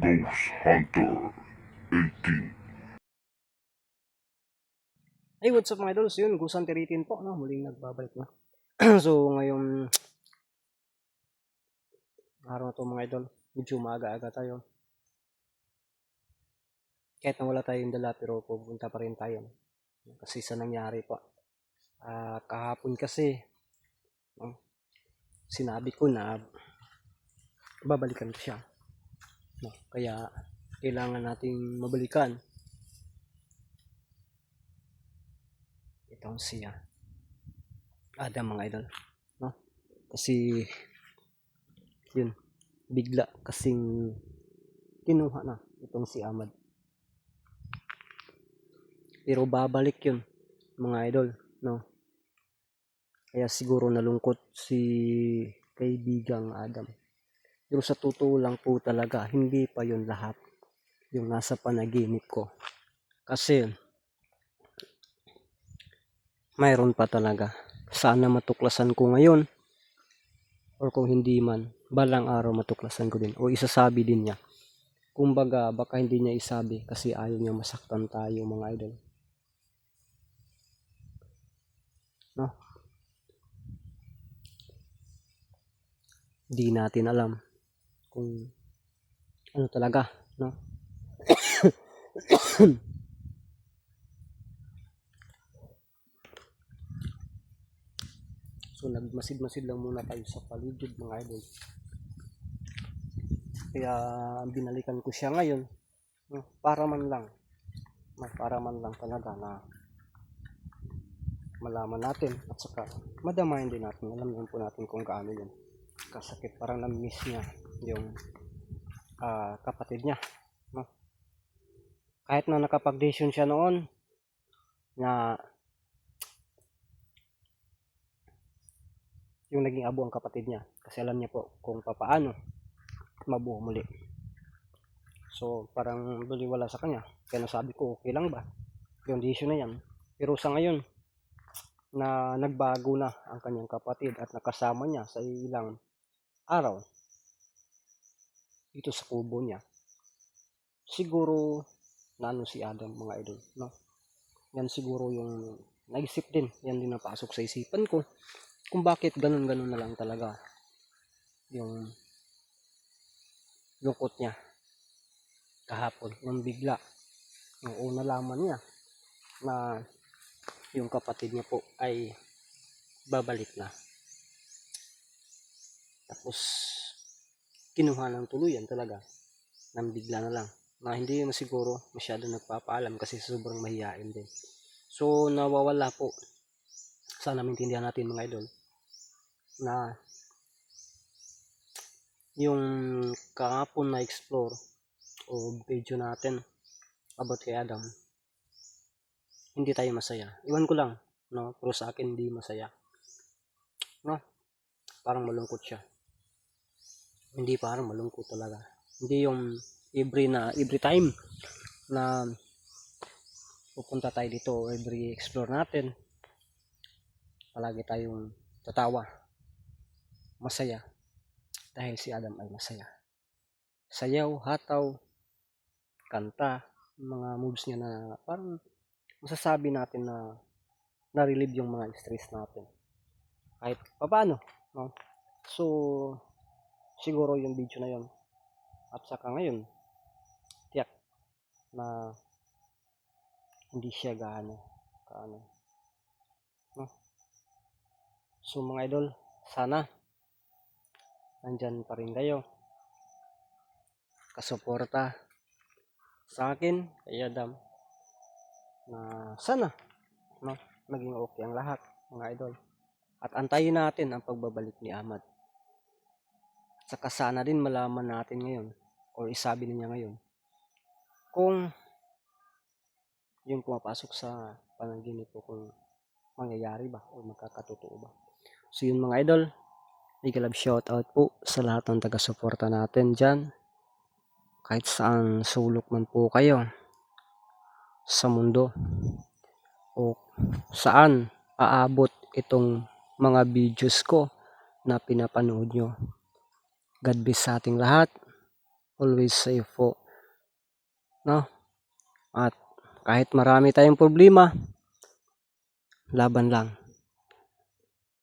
Ghost Hunter 18. Hey, what's up mga idols? Yun, Ghost Hunter 18 po, no? Muling nagbabalik na. So, ngayong araw na to mga idol, medyo maaga-aga tayo. Kahit na wala tayong dala, pero pupunta pa rin tayo. Kasi sa nangyari po. Kahapon kasi, no? Sinabi ko na babalikan ko siya. No? Kaya, kailangan nating mabalikan. Itong siya. Adam mga idol. No? Kasi, yun, bigla kasing kinuha na itong si Ahmad. Pero babalik yun mga idol, no? Kaya siguro nalungkot si kaibigang Adam. Pero sa totoo lang po talaga, hindi pa yun lahat yung nasa panaginip ko. Kasi mayroon pa talaga. Sana matuklasan ko ngayon, or kung hindi man, balang araw matuklasan ko din o isasabi din niya. Kumbaga baka hindi niya isabi kasi ayaw niya masaktan tayo mga idol, no? Di natin alam kung ano talaga, no? So nagmasid-masid lang muna tayo sa paligid mga idol. Kaya binalikan ko siya ngayon, no? Para man lang talaga na malaman natin at saka madamayan din natin. Alam naman po natin kung gaano yun kasakit. Parang na-miss niya yung kapatid niya, no? Kahit na nakapag-decision siya noon na yung naging abo ang kapatid niya, kasi alam niya po kung paano mabuo muli. So parang baliwala sa kanya, kaya nasabi ko okay lang ba yung decision na yan. Pero sa ngayon na nagbago na ang kanyang kapatid at nakasama niya sa ilang araw dito sa kubo niya, siguro na ano si Adam mga idol, no? Yan siguro yung naisip din, yan din napasok sa isipan ko kung bakit ganun na lang talaga yung lungkot niya kahapon nung bigla nung una laman niya na yung kapatid niya po ay babalik na, tapos kinuha ng tuluyan talaga nang bigla na lang na hindi na siguro masyado nagpapaalam kasi sobrang mahihain din. So nawawala po, sana maintindihan natin mga idol na yung kahapon na explore o video natin about kay Adam, hindi tayo masaya. Iwan ko lang, no? Pero sa akin hindi masaya, no? Parang malungkot siya. Hindi, parang malungkot talaga. Hindi yung every time na pupunta tayo dito, every explore natin, palagi tayong tatawa, masaya, dahil si Adam ay masaya. Sayaw, hataw, kanta, mga moves niya na parang masasabi natin na na-relieve yung mga stress natin kahit paano, no? So siguro yung video na yon at saka ngayon tiyak na hindi siya kaano, no? So mga idol, sana nandyan pa rin kayo kasuporta sa akin kay Adam, na sana, no, maging okay ang lahat mga idol, at antayin natin ang pagbabalik ni Ahmad. At saka sana din malaman natin ngayon or isabi niya ngayon kung yung pumapasok sa panaginip ko kung mangyayari ba o magkakatotoo ba. So yun mga idol, big love shout out po sa lahat ng taga-suporta natin dyan, kahit saan sulok man po kayo sa mundo o saan aabot itong mga videos ko na pinapanood nyo. God bless sa ating lahat. Always safe po. No? At kahit marami tayong problema, laban lang.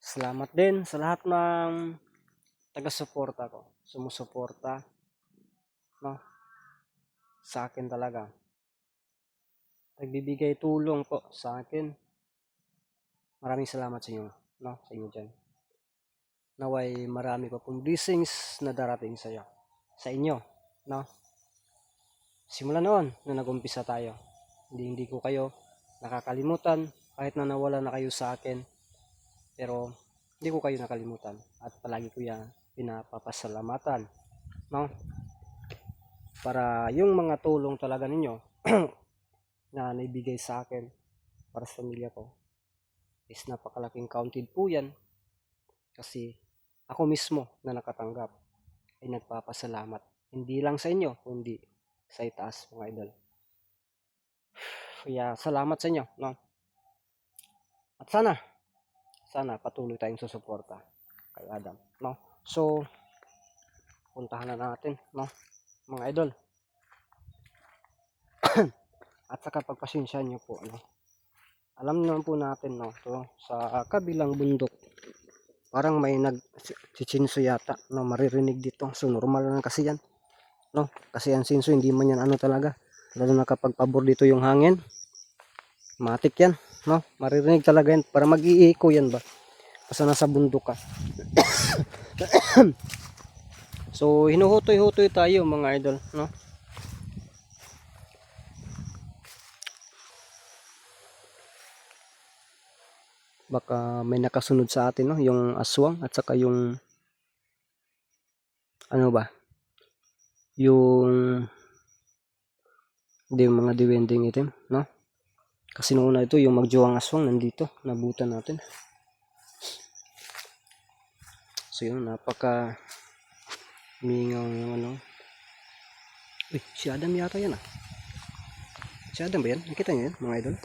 Salamat din sa lahat ng taga-suporta ko. Sumusuporta, no? Sa akin talaga. Nagbibigay tulong po sa akin. Maraming salamat sa inyo, no? Sa inyo dyan. Naway marami pa pong blessings na darating sa inyo, no? Simula noon na nag-umpisa tayo. Hindi ko kayo nakakalimutan kahit na nawala na kayo sa akin. Pero hindi ko kayo nakalimutan at palagi ko yan pinapapasalamatan, no? Para yung mga tulong talaga ninyo na naibigay sa akin para sa pamilya ko is napakalaking counted po yan, kasi ako mismo na nakatanggap ay nagpapasalamat. Hindi lang sa inyo, kundi sa itaas, mga idol. Kaya salamat sa inyo, no? At sana patuloy tayong susuporta kay Adam, no? So, puntahan na natin, no? Mga idol. At saka pagpasensya nyo po, no? Alam naman po natin, no? So, sa kabilang bundok, parang may nag-sinso yata, no? Maririnig dito. So, normal lang kasi yan, no? Kasi ang sinso, hindi man yan ano talaga. Lalo na kapag pabor dito yung hangin. Matik yan, no? Maririnig talaga yan. Para mag-i-echo yan ba? Basta nasa bundok ka. So, hinuhutoy-hutoy tayo, mga idol, no? Baka may nakasunod sa atin, no? Yung aswang at saka yung ano ba? Yung mga diwending itim, no? Kasi noong una ito, yung magjuwang aswang nandito, nabutan natin. So yun, napaka mingaw yung ano. Uy, si Adam yata yan ah. Si Adam ba yan? Nakita niyo yan, mga idol?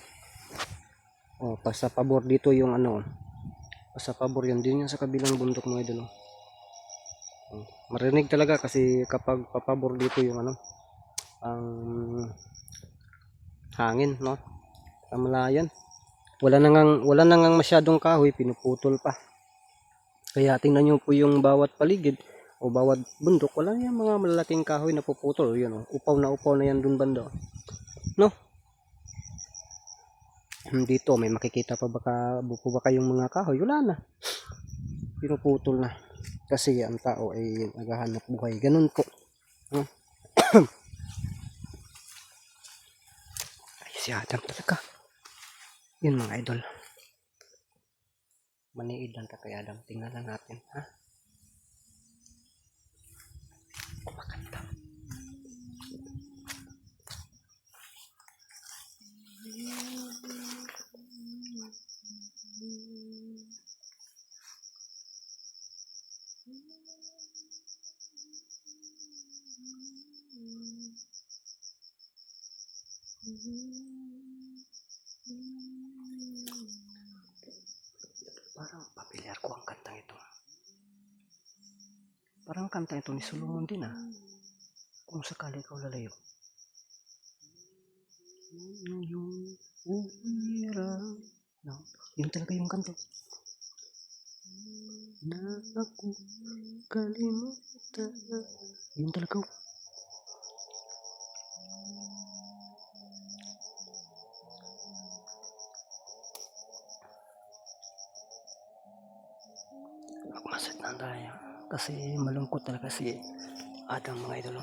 Oh, pasapabor dito yung ano. Pasapabor yan din yan sa kabilang bundok, mga idol. Oh, marinig talaga kasi kapag papabor dito yung ano, ang hangin, no? Kamalayan. Wala nang masyadong kahoy, pinuputol pa. Kaya tingnan nyo po yung bawat paligid o bawat bundok, wala yung mga malalaking kahoy na puputol. Yun, oh, upaw na yan dun banda. No? Dito, may makikita pa ba kayong mga kahoy? Wala na. Pinuputol na. Kasi ang tao ay naghahanap buhay. Ganun po. No? Ay, si Adam talaga. Yun, mga idol. Maniid lang ka kay Adam. Tingnan lang natin. Ha? Kumakanta. Parang pamilyar ko ang kantang ito. Parang kanta ito ni Solomon din ah. Kung sakali ikaw lalayo. Yung uhira. No? Yun talaga yung kanto. Na ako kalimutan. Yun talaga. Magmasid na tayo. Kasi malungkot talaga si Adam, mga idol.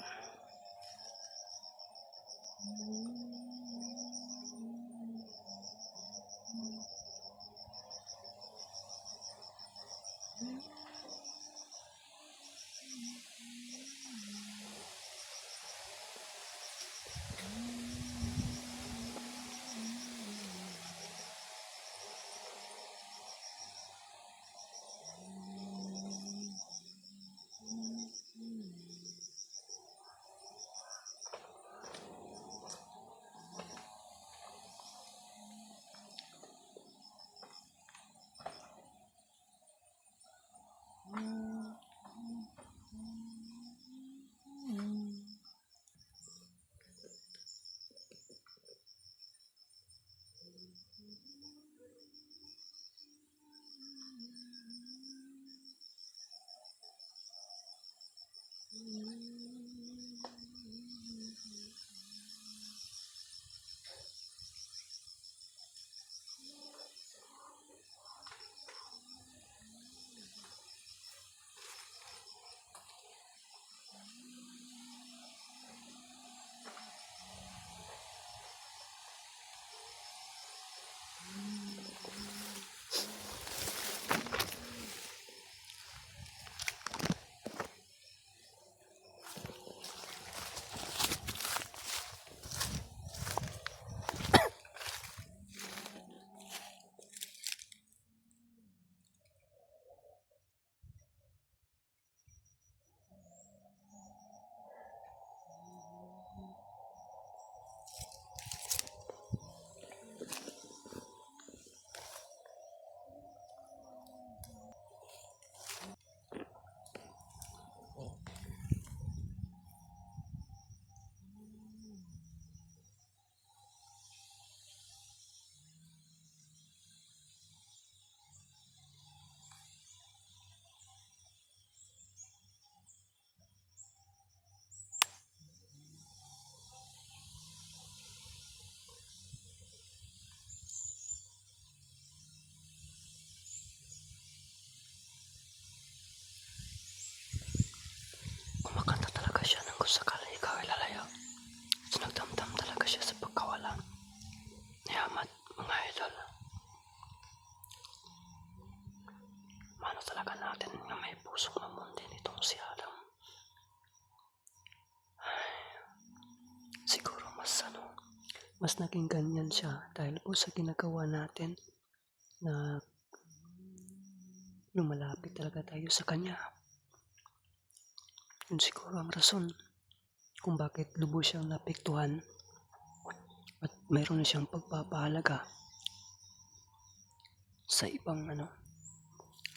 mas naging ganyan siya dahil po sa ginagawa natin na lumalapit talaga tayo sa kanya. Yun siguro ang rason kung bakit lubos siyang naapektuhan at mayroon na siyang pagpapahalaga sa ibang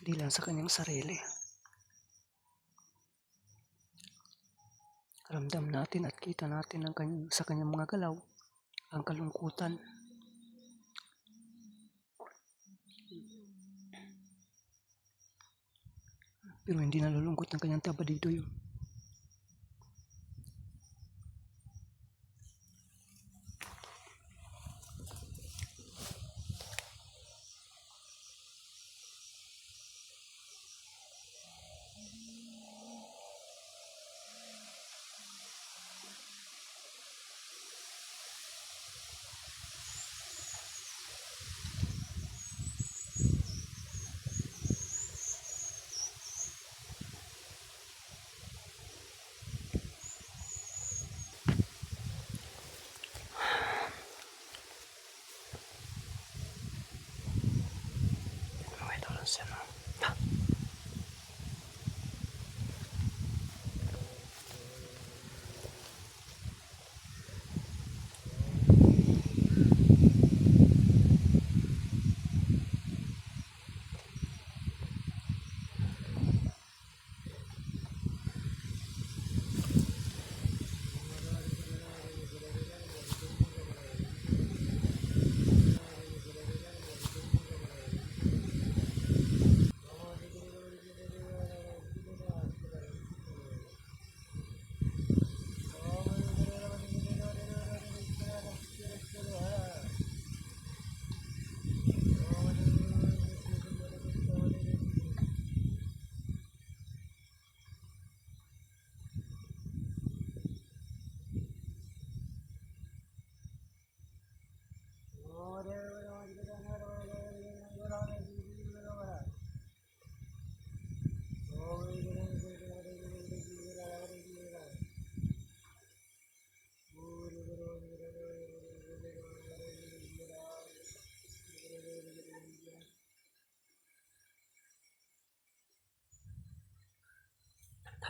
hindi lang sa kanyang sarili. Ramdam natin at kita natin sa kanyang mga galaw ang kalungkutan. Pero hindi nalulungkot ng kanyang tabadido yun. Mga idol, sino?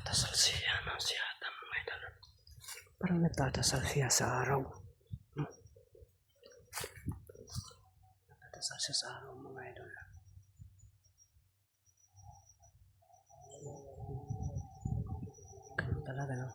Nagdadasal siya si Adam, mga idol. Parang nagdadasal siya sa araw. Nagdadasal siya sa araw, mga idol. Ganun talaga, no?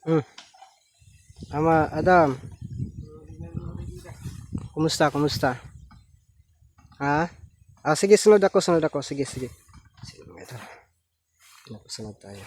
Hmm. Adam. Kumusta? Ha? Sige, sunod ako. Sige. Sige mga idol. Sunod tayo.